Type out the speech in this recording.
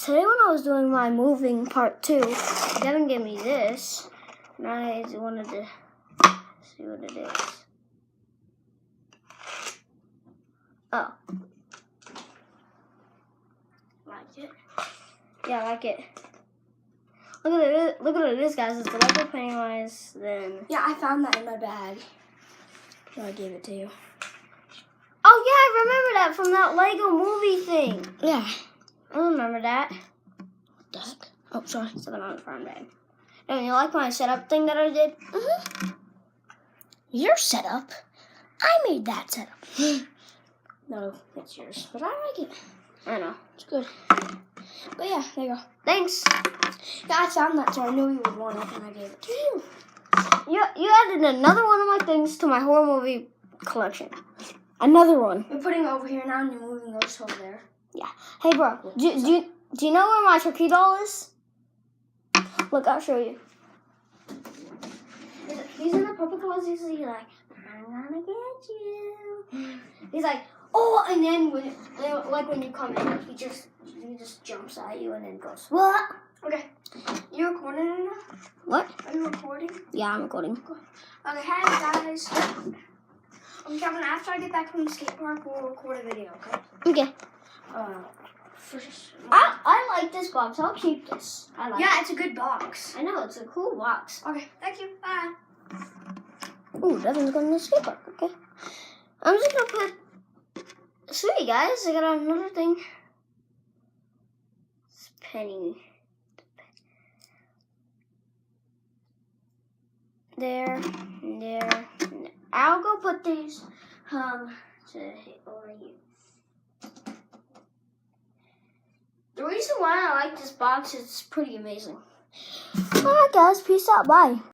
today when I was doing my moving part 2, Devin gave me this, and I wanted to see what it is. Oh. Like it? Yeah, I like it. Look at it! Look at what it is, guys. It's the Lego Pennywise. Then Yeah, I found that in my bag. So I gave it to you. oh yeah, I remember that from that Lego movie thing. Yeah. I remember that. What the heck? Oh, sorry. Something on the front bag. Don't you like my setup thing that I did? Mm-hmm. Your setup? I made that setup. No, it's yours. But I like it. I know. It's good. But yeah, there you go. Thanks. Yeah, I found that, so I knew you would want it, and I gave it to you. You added another one of my things to my horror movie collection. Another one. You're putting it over here now, and you're moving those over there. Yeah. Hey, bro. Do you know where my turkey doll is? Look, I'll show you. He's in the purple clothes. He's like, I'm gonna get you. He's like, oh, and then when you come in, he just jumps at you and then goes, what? Okay. You recording it now? What? Are you recording? Yeah, I'm recording. Okay, hi guys. Okay, Kevin, after I get back from the skate park, we'll record a video, okay? Okay. First, I like this box. I'll keep this. I like it. yeah, it's a good box. I know, it's a cool box. Okay, thank you. Bye. Ooh, Devin's going to the skate park. Okay. I'm just going to put... Sweet, guys. I got another thing. It's Penny. There, and there. And I'll go put these over here. The reason why I like this box is it's pretty amazing. Alright, guys. Peace out. Bye.